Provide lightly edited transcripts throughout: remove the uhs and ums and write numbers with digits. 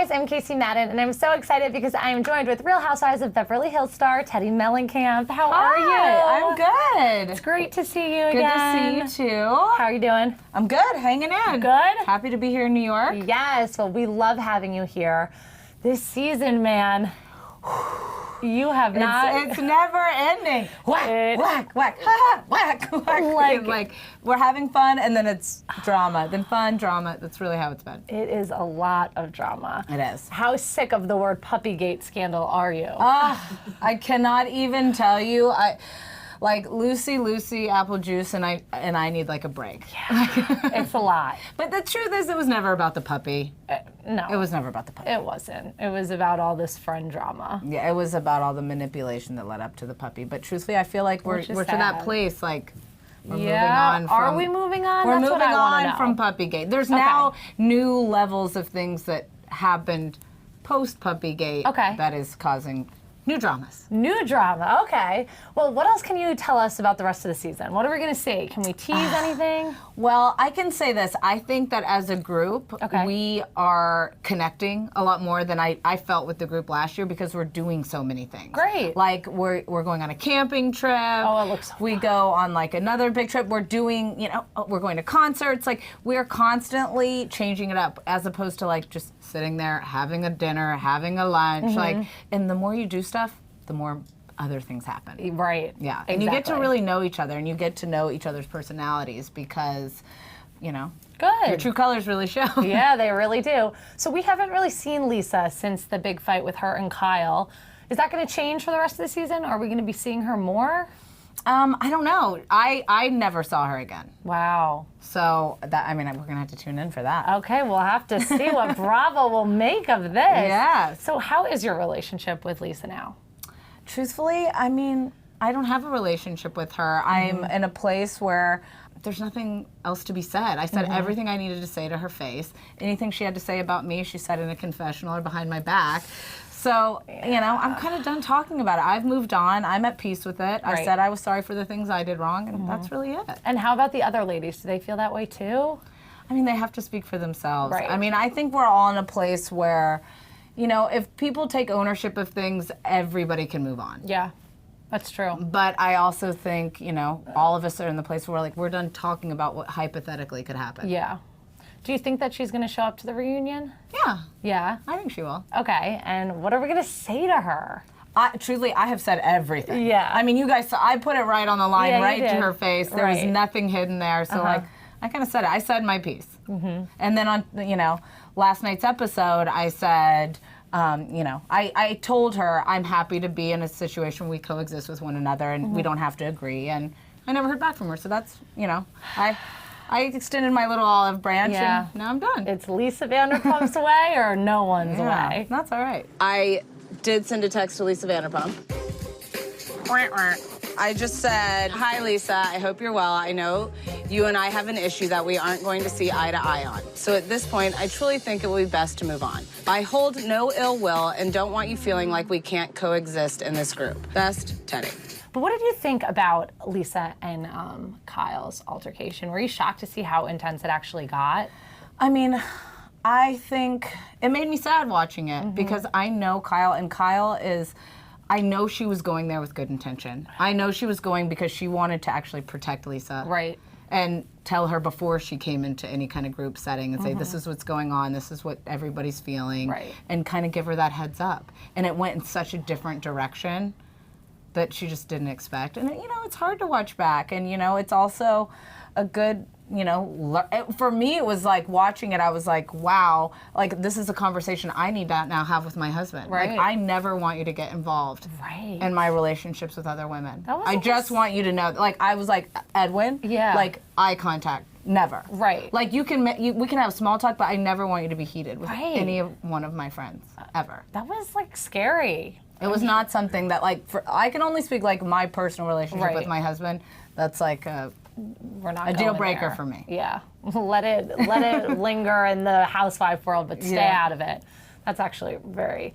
guys, I'm Casey Madden, and I'm so excited because I am joined with Real Housewives of Beverly Hills star Teddi Mellencamp. How are you? I'm good. It's great to see you Good again. to see you too. How are you doing? I'm good, hanging in. Good? Happy to be here in New York. Yes, well, we love having you here. This season, man, you have not... It's never ending. Whack, whack, whack, ha, whack, whack. Like, we're having fun, and then it's drama. Then fun, drama. That's really how it's been. It is a lot of drama. It is. How sick of the word Puppygate scandal are you? I cannot even tell you. Like Lucy, apple juice, and I need like a break. Yeah, it's a lot. But the truth is, it was never about the puppy. No. It was never about the puppy. It wasn't. It was about all this friend drama. Yeah, it was about all the manipulation that led up to the puppy. But truthfully, I feel like we're to that place, like, we're moving on from... Are we moving on? We're That's moving what I wanna on know. from Puppygate. There's now new levels of things that happened post-Puppygate that is causing new dramas. New drama, okay. Well, what else can you tell us about the rest of the season? What are we going to see? Can we tease anything? Well, I can say this. I think that as a group, we are connecting a lot more than I felt with the group last year because we're doing so many things. Great. Like, we're going on a camping trip. Oh, it looks so We fun. go on, like, another big trip. We're doing, we're going to concerts. Like, we're constantly changing it up as opposed to, like, just sitting there, having a dinner, having a lunch. Like, and the more you do stuff, the more other things happen. Right. Yeah. And you get to really know each other, and you get to know each other's personalities because, Good. your true colors really show. Yeah, they really do. So we haven't really seen Lisa since the big fight with her and Kyle. Is that going to change for the rest of the season? Are we going to be seeing her more? I don't know. I never saw her again. Wow. So that, we're gonna have to tune in for that. Okay, we'll have to see what Bravo will make of this. Yeah. So how is your relationship with Lisa now? Truthfully, I don't have a relationship with her. I'm in a place where there's nothing else to be said. I said everything I needed to say to her face. Anything she had to say about me, she said in a confessional or behind my back. So, I'm kind of done talking about it. I've moved on. I'm at peace with it. I said I was sorry for the things I did wrong, and that's really it. And how about the other ladies? Do they feel that way too? They have to speak for themselves. Right. I think we're all in a place where, if people take ownership of things, everybody can move on. Yeah, that's true. But I also think, all of us are in the place where, we're done talking about what hypothetically could happen. Yeah. Do you think that she's going to show up to the reunion? Yeah. Yeah? I think she will. Okay, and what are we going to say to her? Truthfully, I have said everything. Yeah. You guys, I put it right on the line, Yeah, right you to did. her face. There was nothing hidden there. So, I kind of said it. I said my piece. And then on, last night's episode, I said, I told her I'm happy to be in a situation where we coexist with one another and we don't have to agree. And I never heard back from her. So that's, I extended my little olive branch and now I'm done. It's Lisa Vanderpump's way or no one's way? That's all right. I did send a text to Lisa Vanderpump. I just said, hi, Lisa. I hope you're well. I know you and I have an issue that we aren't going to see eye to eye on. So at this point, I truly think it will be best to move on. I hold no ill will and don't want you feeling like we can't coexist in this group. Best, Teddi. But what did you think about Lisa and Kyle's altercation? Were you shocked to see how intense it actually got? I think it made me sad watching it because I know Kyle, and Kyle is, I know she was going there with good intention. I know she was going because she wanted to actually protect Lisa. Right. And tell her before she came into any kind of group setting and say, this is what's going on, this is what everybody's feeling. Right. And kind of give her that heads up. And it went in such a different direction that she just didn't expect. And, it's hard to watch back. And, it's also a good, for me, it was like watching it, I was like, wow, like this is a conversation I need to now have with my husband. Right. Like, I never want you to get involved in my relationships with other women. I just want you to know, like, I was like, Edwin, like, eye contact. Never. Right. Like, we can have small talk, but I never want you to be heated with any of one of my friends, ever. That was, like, scary. It was not something that, like, I can only speak, like, my personal relationship with my husband. That's, like, We're not a deal going breaker there. for me. Yeah. Let it linger in the housewife world, but stay out of it. That's actually very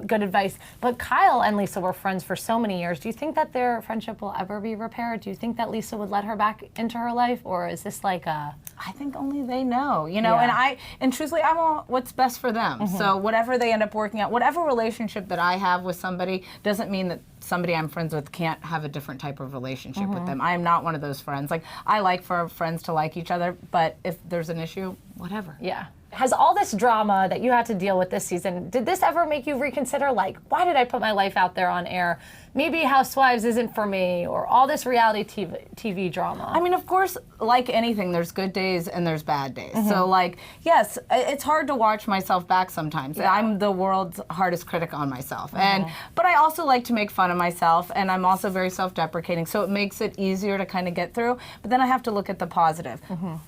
good advice. But Kyle and Lisa were friends for so many years. Do you think that their friendship will ever be repaired? Do you think that Lisa would let her back into her life, or is this like a? I think only they know, and truthfully, I want what's best for them. So whatever they end up working out, whatever relationship that I have with somebody doesn't mean that somebody I'm friends with can't have a different type of relationship with them. I am not one of those friends. Like, I like for friends to like each other, but if there's an issue, whatever. Yeah. Has all this drama that you had to deal with this season, did this ever make you reconsider, like, why did I put my life out there on air? Maybe Housewives isn't for me, or all this reality TV drama? I mean, of course, like anything, there's good days and there's bad days. So, like, yes, it's hard to watch myself back sometimes. Yeah. I'm the world's hardest critic on myself. But I also like to make fun of myself, and I'm also very self-deprecating, so it makes it easier to kind of get through. But then I have to look at the positive.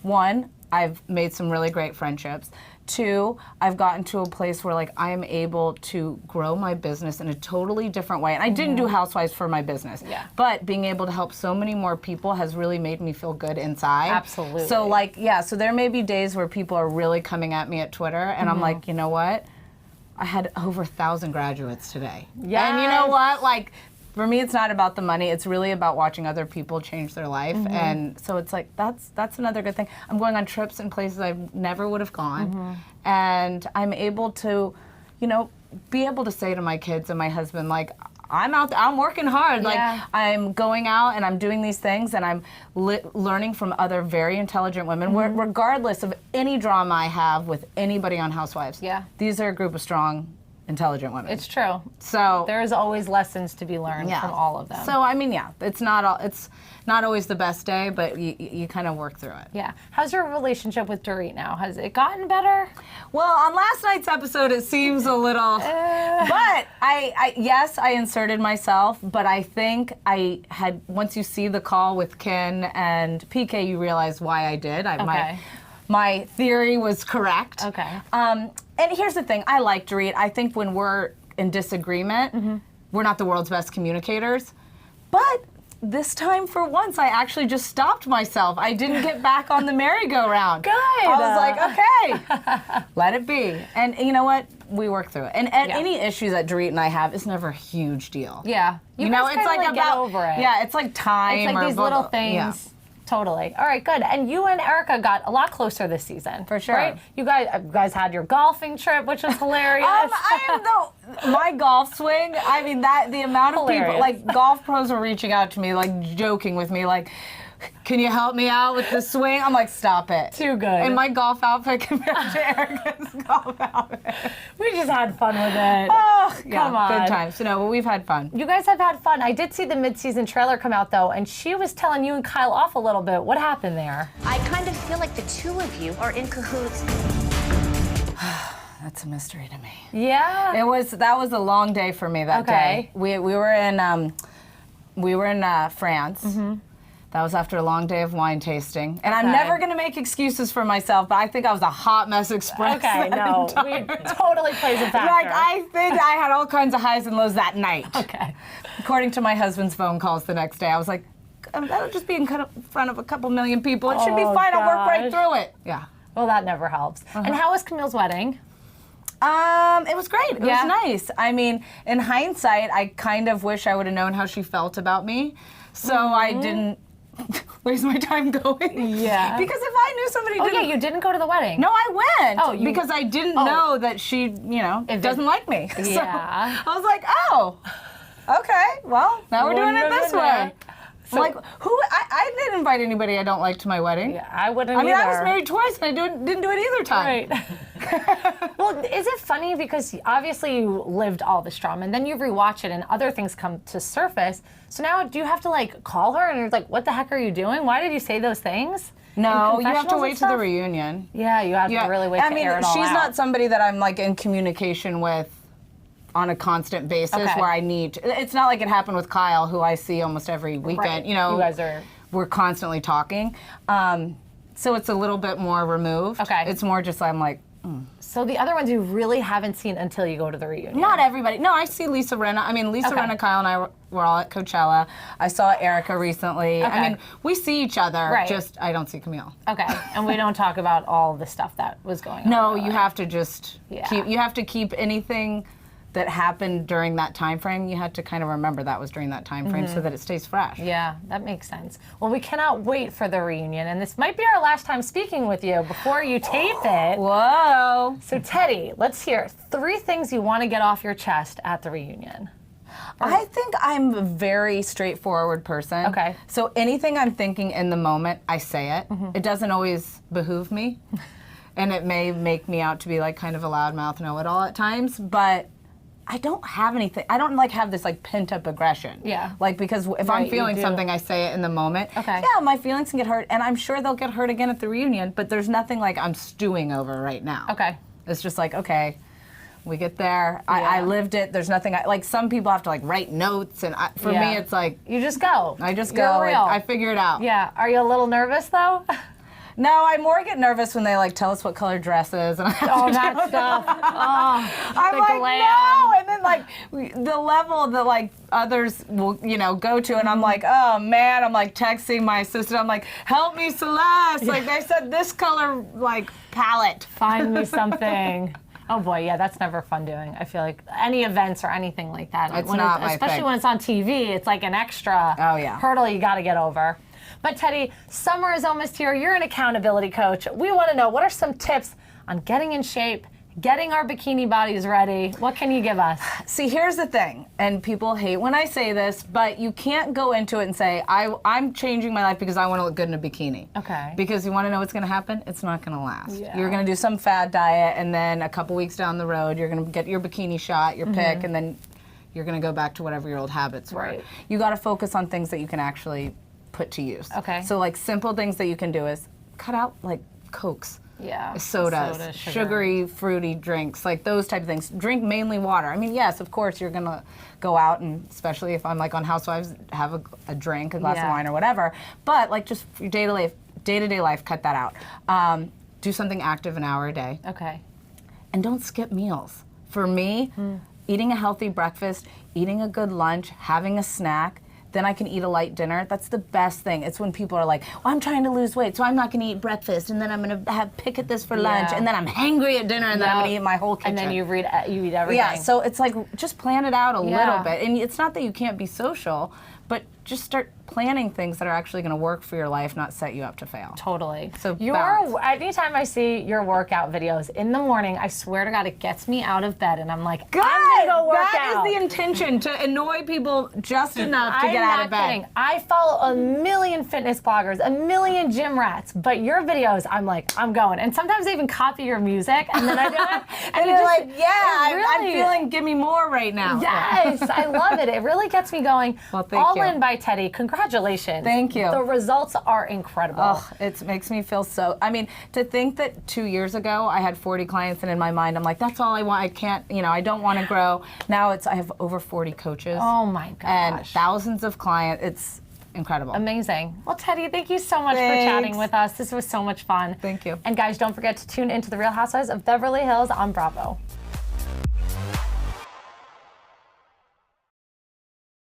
One, I've made some really great friendships. Two, I've gotten to a place where, like, I am able to grow my business in a totally different way. And I didn't do Housewives for my business. Yeah. But being able to help so many more people has really made me feel good inside. Absolutely. So, like, yeah, so there may be days where people are really coming at me at Twitter, and I'm like, you know what? I had over 1,000 graduates today. Yes. And you know what? Like, for me, it's not about the money. It's really about watching other people change their life. And so it's like, that's another good thing. I'm going on trips in places I never would have gone. And I'm able to, be able to say to my kids and my husband, like, I'm out there, I'm working hard. Like, I'm going out and I'm doing these things, and I'm learning from other very intelligent women, regardless of any drama I have with anybody on Housewives. Yeah. These are a group of strong, intelligent women. It's true. So there's always lessons to be learned from all of them. So I mean, it's not always the best day, but you kind of work through it. Yeah. How's your relationship with Dorit now? Has it gotten better? Well, on last night's episode, it seems a little. But yes, I inserted myself, but I think I had, once you see the call with Ken and PK, you realize why I did. My theory was correct. Okay. And here's the thing, I like Dorit. I think when we're in disagreement, we're not the world's best communicators. But this time, for once, I actually just stopped myself. I didn't get back on the merry-go-round. Good. I was like, okay, let it be. And you know what? We work through it. And any issue that Dorit and I have is never a huge deal. Yeah. You know, guys it's kinda, like get over it. Yeah, it's like time. It's like or these little things. Yeah. Totally. All right, good. And you and Erica got a lot closer this season. For sure. Right? You guys had your golfing trip, which was hilarious. My golf swing, I mean, the amount of people, like, golf pros were reaching out to me, like, joking with me, like, can you help me out with the swing? I'm like, stop it. Too good. And my golf outfit compared to Erica's golf outfit. We just had fun with it. Oh, Come on. Good times. So, no, but we've had fun. You guys have had fun. I did see the mid-season trailer come out, though, and she was telling you and Kyle off a little bit. What happened there? I kind of feel like the two of you are in cahoots. That's a mystery to me. Yeah? That was a long day for me that day. We were in France. That was after a long day of wine tasting. And I'm never going to make excuses for myself, but I think I was a hot mess express. Okay, no, we totally plays a factor. Like, I think I had all kinds of highs and lows that night. Okay. According to my husband's phone calls the next day, I was like, that'll just be in front of a couple million people. It should be fine. I'll work right through it. Yeah. Well, that never helps. And how was Camille's wedding? It was great. It was nice. I mean, in hindsight, I kind of wish I would have known how she felt about me. So I didn't waste my time going. Yeah. Because if I knew somebody didn't... Oh, yeah, you didn't go to the wedding. No, I went. Oh, because I didn't know that she, doesn't like me. Yeah. So I was like, oh, okay, well, now we're doing it this way. So, like, I didn't invite anybody I don't like to my wedding. Yeah, I wouldn't either. I was either. married twice and I didn't do it either time. Right. Well, is it funny because obviously you lived all this drama and then you rewatch it and other things come to surface. So now do you have to like call her and you're like, what the heck are you doing? Why did you say those things? No, you have to wait to the reunion. Yeah, you have to really wait to air it all she's out. not somebody that I'm like in communication with on a constant basis where I need to, it's not like it happened with Kyle, who I see almost every weekend. Right. You know, you guys are... we're constantly talking. So it's a little bit more removed. Okay. It's more just I'm like, So the other ones you really haven't seen until you go to the reunion. Not everybody. No, I see Lisa Rinna. I mean, Lisa Rinna, Kyle, and I were all at Coachella. I saw Erica recently. Okay. I mean, we see each other. Right. Just I don't see Camille. Okay, and we don't talk about all the stuff that was going on. No, really. you have to just Yeah. keep. You have to keep anything that happened during that time frame. You have to kind of remember that was during that time frame so that it stays fresh. Yeah, that makes sense. Well, we cannot wait for the reunion, and this might be our last time speaking with you before you tape it. Whoa. So, Teddi, let's hear 3 things you want to get off your chest at the reunion. I think I'm a very straightforward person. Okay. So anything I'm thinking in the moment, I say it. It doesn't always behoove me. And it may make me out to be like kind of a loudmouth know-it-all at times, but I don't have anything. I don't like have this like pent-up aggression. Yeah. Like because if Right, I'm you feeling do. something, I say it in the moment. Okay. Yeah, my feelings can get hurt, and I'm sure they'll get hurt again at the reunion, but there's nothing like I'm stewing over right now. Okay. It's just like, okay, we get there. I lived it. There's nothing, like some people have to like write notes, and for Yeah. me it's like, You just go. I just You're go, real. I figure it out. Yeah. Are you a little nervous, though? No, I more get nervous when they like tell us what color dress is, and I have All to that do it. stuff. Oh, I'm the like, glam. no, and then like the level that like others will, go to, and I'm like, oh man, I'm like texting my assistant, I'm like, help me, Celeste. Like they said this color like palette. Find me something. Oh boy, yeah, that's never fun doing. I feel like any events or anything like that. It's not my especially thing. when it's on TV, it's like an extra hurdle you got to get over. But Teddi, summer is almost here. You're an accountability coach. We want to know, what are some tips on getting in shape, getting our bikini bodies ready? What can you give us? See, here's the thing, and people hate when I say this, but you can't go into it and say, I'm changing my life because I want to look good in a bikini. Okay. Because you want to know what's going to happen? It's not going to last. Yeah. You're going to do some fad diet, and then a couple weeks down the road, you're going to get your bikini shot, your pick, and then you're going to go back to whatever your old habits were. Right. You got to focus on things that you can actually put to use. Okay. So like simple things that you can do is cut out like Cokes. Yeah. Sodas, Soda, sugar. sugary, fruity drinks, like those type of things. Drink mainly water. I mean, yes, of course, you're gonna go out and, especially if I'm like on Housewives, have a drink, a glass of wine or whatever. But like just your day-to-day life, cut that out. Do something active an hour a day. Okay. And don't skip meals. For me, eating a healthy breakfast, eating a good lunch, having a snack, then I can eat a light dinner. That's the best thing. It's when people are like, well, I'm trying to lose weight, so I'm not gonna eat breakfast, and then I'm gonna pick at this for lunch, and then I'm hangry at dinner, and then I'm gonna eat my whole kitchen. And then you eat everything. Yeah, so it's like, just plan it out a Yeah. little bit. And it's not that you can't be social, but just start planning things that are actually gonna work for your life, not set you up to fail. Totally. So balance. Anytime I see your workout videos in the morning, I swear to God, it gets me out of bed, and I'm like, Good! I'm gonna go work out. That is the intention, to annoy people just enough to I'm get out not of bed. kidding. I follow a million fitness bloggers, a million gym rats, but your videos, I'm like, I'm going. And sometimes I even copy your music, and then I do it. And you're like, yeah, I'm really- feeling give me more right now. Yes, I love it. It really gets me going. Well, thank All you. in by Teddi. Congratulations. Thank you. The results are incredible. Oh, it makes me feel so, I mean, to think that 2 years ago I had 40 clients, and in my mind I'm like, that's all I want. I can't, I don't want to grow. Now I have over 40 coaches. Oh my gosh. And thousands of clients. It's incredible. Amazing. Well, Teddi, thank you so much for Thanks. chatting with us. This was so much fun. Thank you. And guys, don't forget to tune into The Real Housewives of Beverly Hills on Bravo.